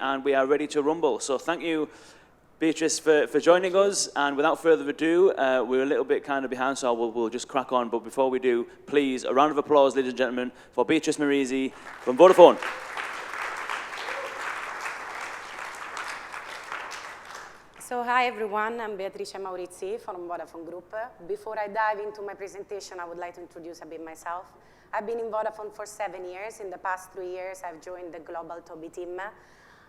and we are ready to rumble. So thank you, Beatrice, for joining us. And without further ado, we're a little bit kind of behind, so we'll just crack on. But before we do, please, a round of applause, ladies and gentlemen, for Beatrice Marisi from Vodafone. So hi everyone, I'm Beatrice Maurizi from Vodafone Group. Before I dive into my presentation, I would like to introduce a bit myself. I've been in Vodafone for 7 years. In the past 3 years, I've joined the global Toby team.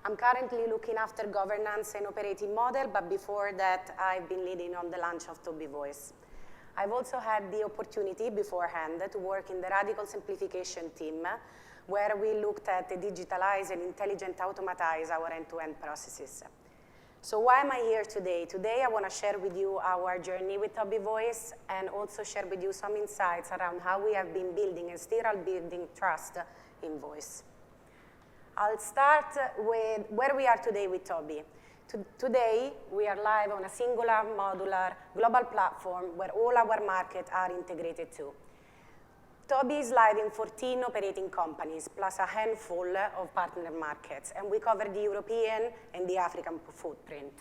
I'm currently looking after governance and operating model, but before that, I've been leading on the launch of Toby Voice. I've also had the opportunity beforehand to work in the radical simplification team, where we looked at digitalize and intelligent automatize our end-to-end processes. So why am I here today? Today I want to share with you our journey with Toby Voice and also share with you some insights around how we have been building and still are building trust in voice. I'll start with where we are today with Toby. Today we are live on a singular, modular, global platform where all our markets are integrated to. Toby is live in 14 operating companies, plus a handful of partner markets, and we cover the European and the African footprint.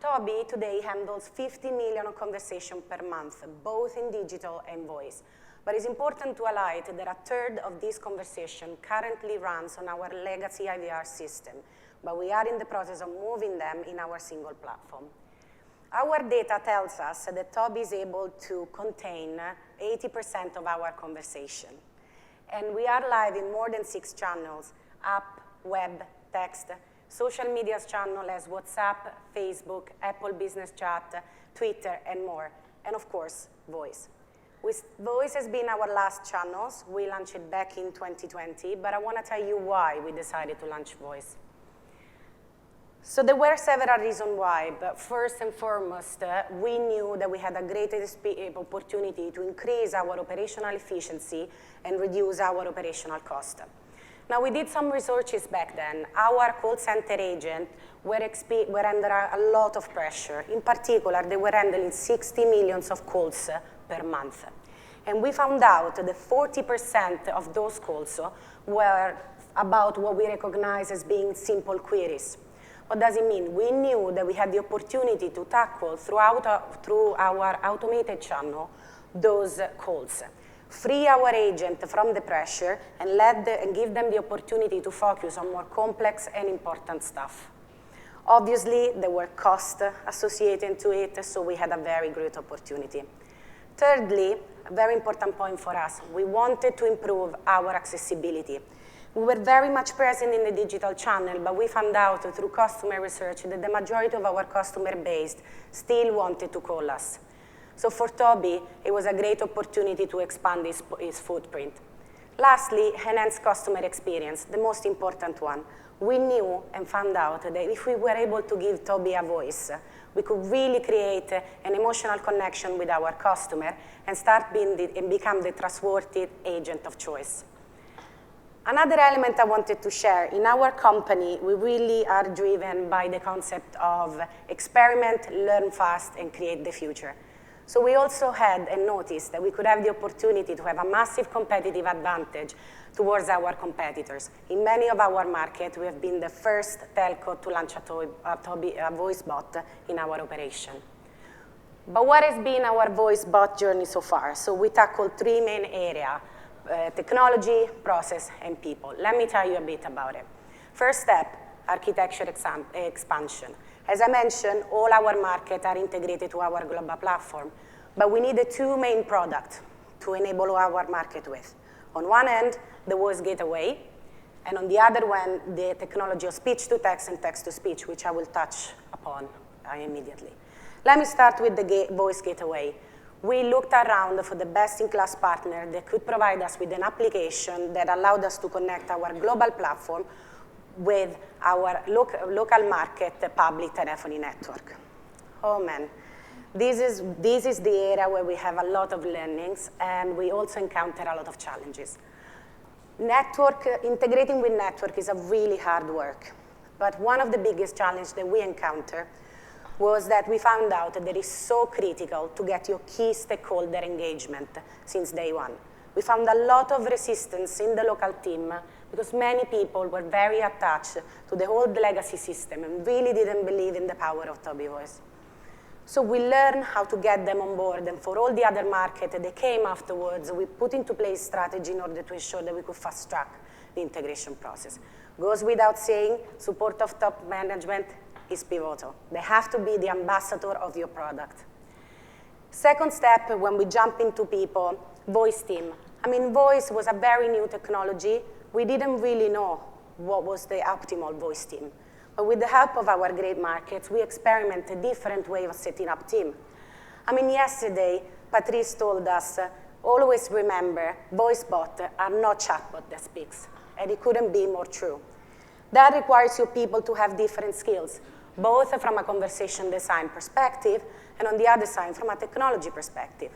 Toby today handles 50 million conversations per month, both in digital and voice. But it's important to highlight that a third of this conversation currently runs on our legacy IVR system, but we are in the process of moving them in our single platform. Our data tells us that Toby is able to contain 80% of our conversation. And we are live in more than 6 channels: app, web, text, social media channels as WhatsApp, Facebook, Apple Business Chat, Twitter, and more. And of course, voice. Voice has been our last channels. We launched it back in 2020, but I want to tell you why we decided to launch voice. So there were several reasons why, but first and foremost, we knew that we had a great opportunity to increase our operational efficiency and reduce our operational cost. Now, we did some researches back then. Our call center agents were under a lot of pressure. In particular, they were handling 60 million of calls per month. And we found out that 40% of those calls were about what we recognize as being simple queries. What does it mean? We knew that we had the opportunity to tackle through our automated channel those calls, free our agent from the pressure, and give them the opportunity to focus on more complex and important stuff. Obviously, there were costs associated to it, so we had a very great opportunity. Thirdly, a very important point for us, we wanted to improve our accessibility. We were very much present in the digital channel, but we found out through customer research that the majority of our customer base still wanted to call us. So for Toby, it was a great opportunity to expand his footprint. Lastly, enhance customer experience, the most important one. We knew and found out that if we were able to give Toby a voice, we could really create an emotional connection with our customer and become the trustworthy agent of choice. Another element I wanted to share, in our company, we really are driven by the concept of experiment, learn fast, and create the future. So we also had and noticed that we could have the opportunity to have a massive competitive advantage towards our competitors. In many of our markets, we have been the first telco to launch a voice bot in our operation. But what has been our voice bot journey so far? So we tackled 3 main areas. Technology, process, and people. Let me tell you a bit about it. First step, architecture expansion. As I mentioned, all our markets are integrated to our global platform, but we needed 2 main products to enable our market with. On one end, the voice gateway, and on the other one, the technology of speech-to-text and text-to-speech, which I will touch upon immediately. Let me start with the voice gateway. We looked around for the best-in-class partner that could provide us with an application that allowed us to connect our global platform with our local market public telephony network. Oh man, this is the area where we have a lot of learnings, and we also encounter a lot of challenges. Integrating with network is a really hard work, but one of the biggest challenges that we encounter was that we found out that it is so critical to get your key stakeholder engagement since day one. We found a lot of resistance in the local team because many people were very attached to the old legacy system and really didn't believe in the power of Tobii Voice. So we learned how to get them on board, and for all the other markets that came afterwards, we put into place strategy in order to ensure that we could fast track the integration process. Goes without saying, support of top management is pivotal. They have to be the ambassador of your product. Second step, when we jump into people, voice team. I mean, voice was a very new technology. We didn't really know what was the optimal voice team. But with the help of our great markets, we experimented different ways of setting up team. I mean, yesterday, Patrice told us, always remember, voice bots are not chatbot that speaks. And it couldn't be more true. That requires you people to have different skills, both from a conversation design perspective and on the other side, from a technology perspective,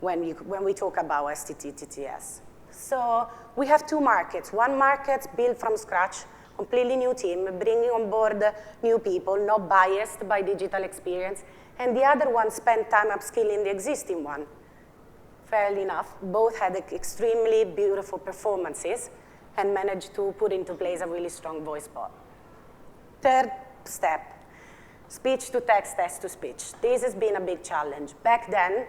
when we talk about STT-TTS. So we have two markets. One market built from scratch, completely new team, bringing on board new people, not biased by digital experience, and the other one spent time upskilling the existing one. Fairly enough, both had extremely beautiful performances and managed to put into place a really strong voice bot. Third step, speech to text, text to speech. This has been a big challenge. Back then,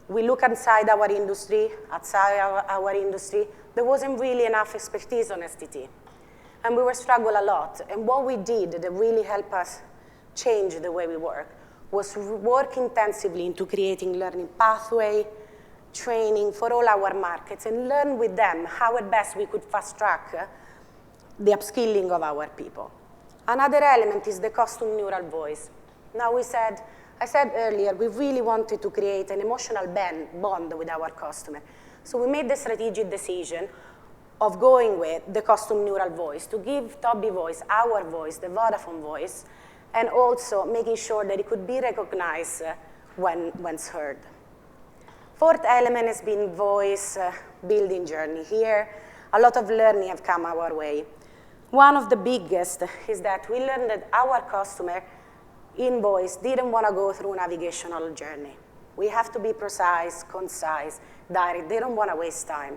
we look outside our industry, there wasn't really enough expertise on STT. And we were struggling a lot. And what we did that really helped us change the way we work was work intensively into creating learning pathway, training for all our markets, and learn with them how at best we could fast track the upskilling of our people. Another element is the custom neural voice. Now I said earlier, we really wanted to create an emotional bond with our customer. So we made the strategic decision of going with the custom neural voice to give Tobii Voice, our voice, the Vodafone voice, and also making sure that it could be recognized when it's heard. Fourth element has been voice building journey. Here, a lot of learning have come our way. One of the biggest is that we learned that our customer in voice didn't want to go through a navigational journey. We have to be precise, concise, direct. They don't want to waste time.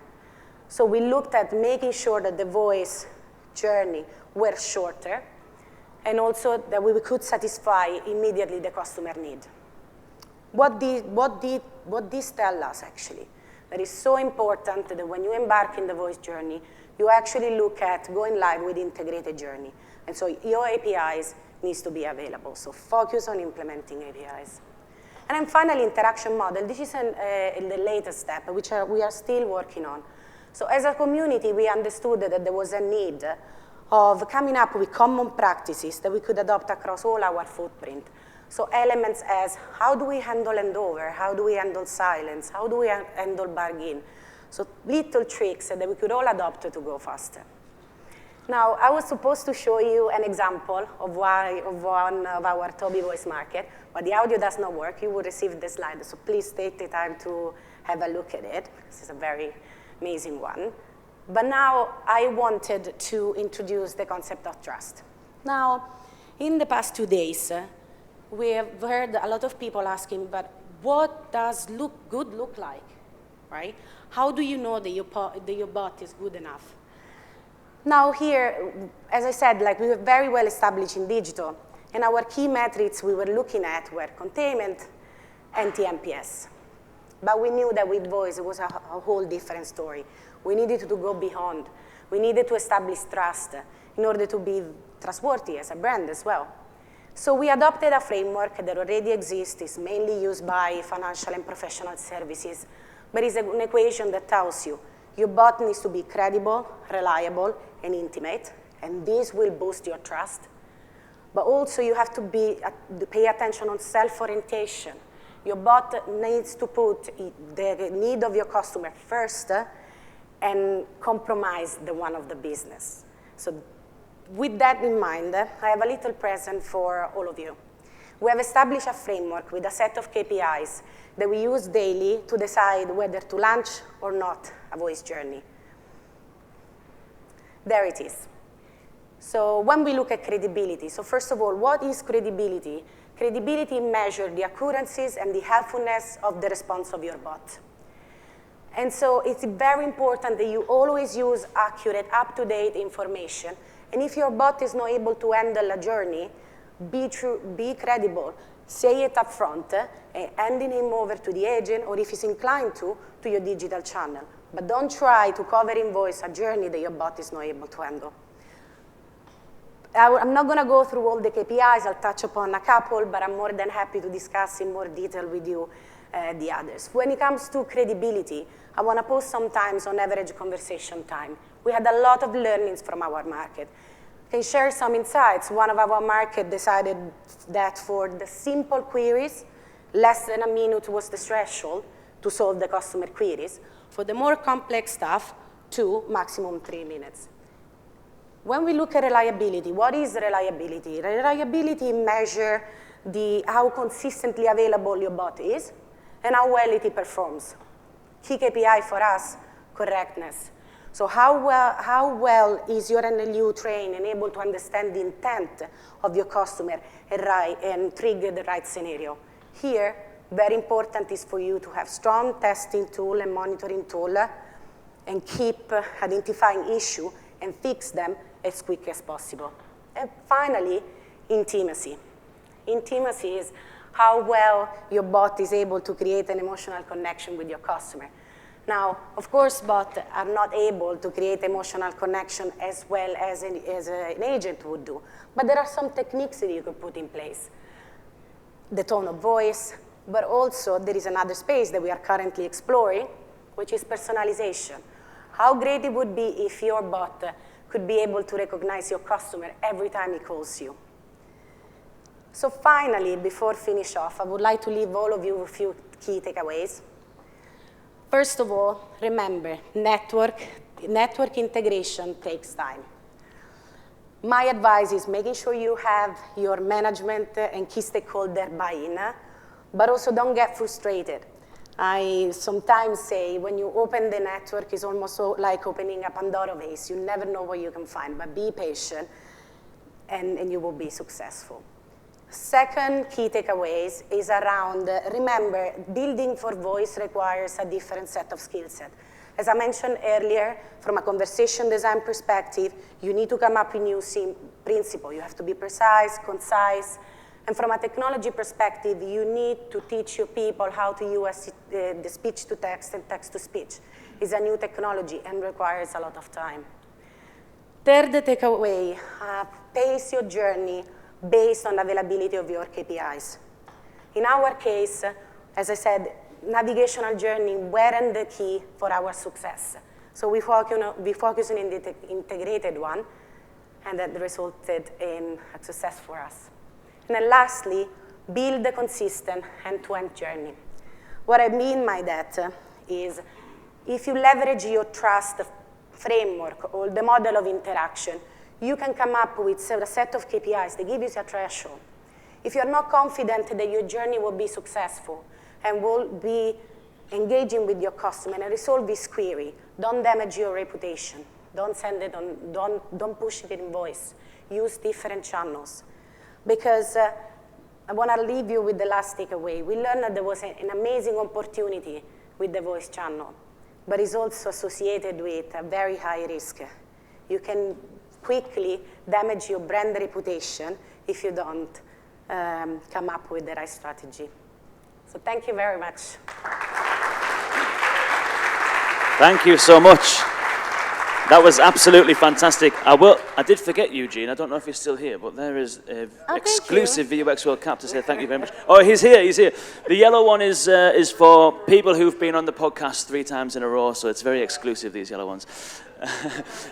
So we looked at making sure that the voice journey were shorter, and also that we could satisfy immediately the customer need. What this tells us, actually, that is so important that when you embark in the voice journey, you actually look at going live with integrated journey. And so your APIs needs to be available. So focus on implementing APIs. And then finally, interaction model. This is in the latest step, which we are still working on. So as a community, we understood that there was a need of coming up with common practices that we could adopt across all our footprint. So elements as how do we handle handover, how do we handle silence, how do we handle bargain. So little tricks that we could all adopt to go faster. Now, I was supposed to show you an example of one of our Tobii Voice market, but the audio does not work. You will receive the slide, so please take the time to have a look at it. This is a very amazing one. But now I wanted to introduce the concept of trust. Now, in the past 2 days, we have heard a lot of people asking, but what does good look like, right? How do you know that your bot is good enough? Now here, as I said, we were very well established in digital, and our key metrics we were looking at were containment and TNPS. But we knew that with voice, it was a whole different story. We needed to go beyond. We needed to establish trust in order to be trustworthy as a brand as well. So we adopted a framework that already exists. It's mainly used by financial and professional services, but it's an equation that tells you your bot needs to be credible, reliable, and intimate, and this will boost your trust. But also you have to pay attention on self-orientation. Your bot needs to put the need of your customer first and compromise the one of the business. So with that in mind, I have a little present for all of you. We have established a framework with a set of KPIs that we use daily to decide whether to launch or not a voice journey. There it is. So when we look at credibility, so first of all, what is credibility? Credibility measures the accuracies and the helpfulness of the response of your bot. And so it's very important that you always use accurate, up-to-date information. And if your bot is not able to handle a journey, be true, be credible. Say it up front, handing him over to the agent, or if he's inclined to your digital channel. But don't try to cover in voice a journey that your bot is not able to handle. I'm not going to go through all the KPIs. I'll touch upon a couple, but I'm more than happy to discuss in more detail with you the others. When it comes to credibility, I want to pause sometimes on average conversation time. We had a lot of learnings from our market. I can share some insights. One of our market decided that for the simple queries, less than a minute was the threshold to solve the customer queries. For the more complex stuff, 2, maximum 3 minutes. When we look at reliability, what is reliability? Reliability measures how consistently available your bot is and how well it performs. Key KPI for us, correctness. So how well is your NLU trained and able to understand the intent of your customer and trigger the right scenario? Here, very important is for you to have strong testing tool and monitoring tool and keep identifying issues and fix them as quick as possible. And finally, intimacy. Intimacy is how well your bot is able to create an emotional connection with your customer. Now, of course, bots are not able to create emotional connection as well as an agent would do. But there are some techniques that you could put in place. The tone of voice, but also there is another space that we are currently exploring, which is personalization. How great it would be if your bot could be able to recognize your customer every time he calls you. So finally, before finish off, I would like to leave all of you with a few key takeaways. First of all, remember, network integration takes time. My advice is making sure you have your management and key stakeholder buy-in, but also don't get frustrated. I sometimes say when you open the network, it's almost like opening a Pandora vase. You never know what you can find, but be patient, and you will be successful. Second key takeaways is around, remember, building for voice requires a different set of skill set. As I mentioned earlier, from a conversation design perspective, you need to come up with new principles. You have to be precise, concise. And from a technology perspective, you need to teach your people how to use the speech-to-text and text-to-speech. It's a new technology and requires a lot of time. Third takeaway, pace your journey based on availability of your KPIs. In our case, as I said, navigational journey weren't the key for our success. So we focus on the integrated one, and that resulted in a success for us. And then lastly, build a consistent end-to-end journey. What I mean by that is if you leverage your trust framework or the model of interaction, you can come up with a set of KPIs that give you a threshold. If you're not confident that your journey will be successful and will be engaging with your customer and resolve this query, don't damage your reputation. Don't send it on, don't push it in voice. Use different channels. Because I want to leave you with the last takeaway. We learned that there was an amazing opportunity with the voice channel, but it's also associated with a very high risk. You can quickly damage your brand reputation if you don't come up with the right strategy. So thank you very much. Thank you so much. That was absolutely fantastic. I did forget Eugene. I don't know if he's still here, but there is an exclusive VUX World Cup to say thank you very much. Oh, he's here, he's here. The yellow one is for people who've been on the podcast 3 times in a row, so it's very exclusive, these yellow ones.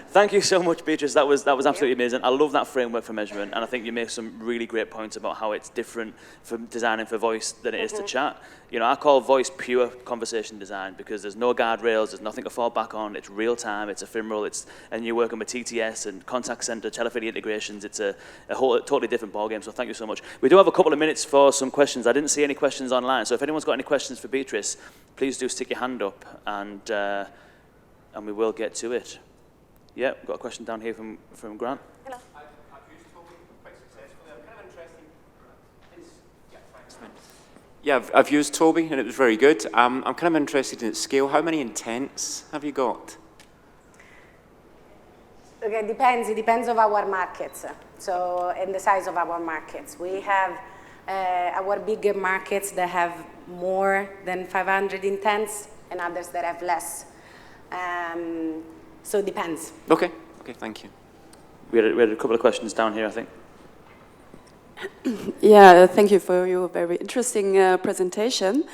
Thank you so much, Beatrice. That was absolutely amazing. I love that framework for measurement, and I think you make some really great points about how it's different from designing for voice than it is to chat. You know, I call voice pure conversation design because there's no guardrails, there's nothing to fall back on, it's real time, it's ephemeral, and you're working with TTS and contact center, telephony integrations. It's a whole totally different ballgame, so thank you so much. We do have a couple of minutes for some questions. I didn't see any questions online, so if anyone's got any questions for Beatrice, please do stick your hand up, and we will get to it. Yeah, we've got a question down here from Grant. Hello. I've used talking quite successfully. I'm kind of interested. Yeah, I've used Toby and it was very good. I'm kind of interested in its scale. How many intents have you got? Okay, it depends on our markets. So, and the size of our markets. We have our bigger markets that have more than 500 intents and others that have less. So it depends. Okay, thank you. We had a couple of questions down here, I think. Yeah, thank you for your very interesting presentation.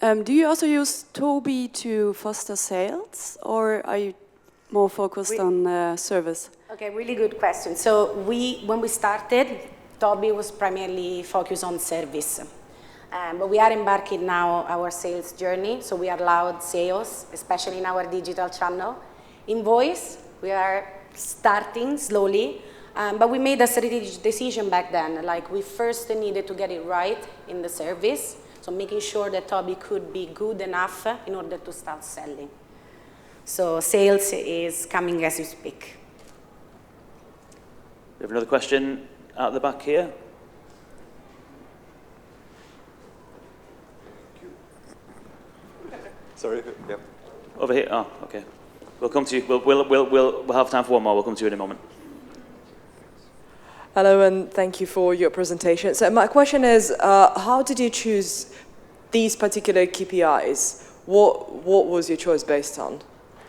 Do you also use Toby to foster sales, or are you more focused on service? Okay, really good question. So when we started, Toby was primarily focused on service. But we are embarking now our sales journey, so we are allowed sales, especially in our digital channel. In voice, we are starting slowly, but we made a strategic decision back then. Like, we first needed to get it right in the service, so making sure that Toby could be good enough in order to start selling. So sales is coming as we speak. We have another question at the back here. Sorry, yeah. Over here. Oh, okay. We'll come to you. We'll have time for one more. We'll come to you in a moment. Hello, and thank you for your presentation. So my question is, how did you choose these particular KPIs? What was your choice based on?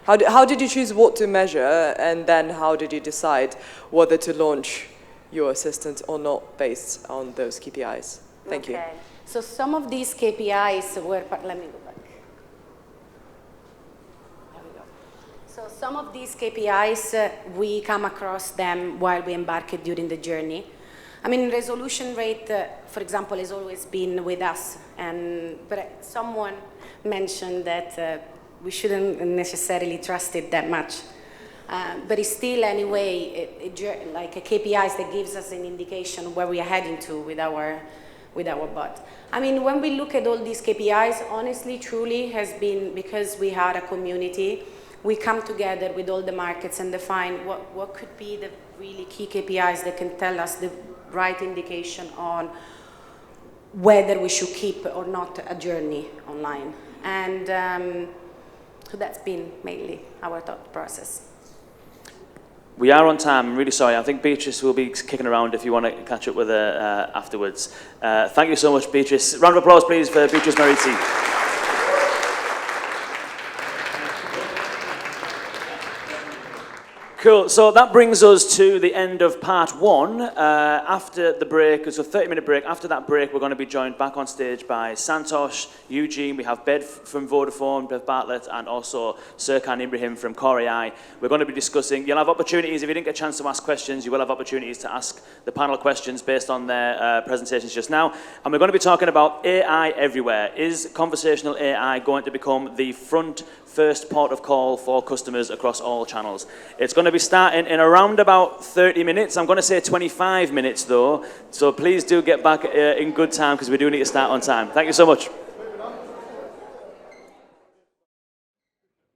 How did you choose what to measure, and then how did you decide whether to launch your assistant or not based on those KPIs? Thank you. So some of these KPIs were, let me go back. There we go. So some of these KPIs, we come across them while we embarked during the journey. I mean, resolution rate, for example, has always been with us. But someone mentioned that we shouldn't necessarily trust it that much. But it's still, anyway, like a KPIs that gives us an indication where we are heading to with our bot. I mean, when we look at all these KPIs, honestly, truly has been because we are a community. We come together with all the markets and define what could be the really key KPIs that can tell us the right indication on whether we should keep or not a journey online. And so that's been mainly our thought process. We are on time. I'm really sorry. I think Beatrice will be kicking around if you want to catch up with her afterwards. Thank you so much, Beatrice. Round of applause, please, for Beatrice Marizzi. Cool, so that brings us to the end of part one. After the break, it's a 30-minute break. After that break, we're going to be joined back on stage by Santosh, Eugene, we have Bev from Vodafone, Bev Bartlett, and also Serkan Ibrahim from Core AI. We're going to be discussing, you'll have opportunities, if you didn't get a chance to ask questions, you will have opportunities to ask the panel questions based on their presentations just now. And we're going to be talking about AI everywhere. Is conversational AI going to become the first port of call for customers across all channels? It's going to be starting in around about 30 minutes. I'm going to say 25 minutes though, so please do get back in good time because we do need to start on time. Thank you so much.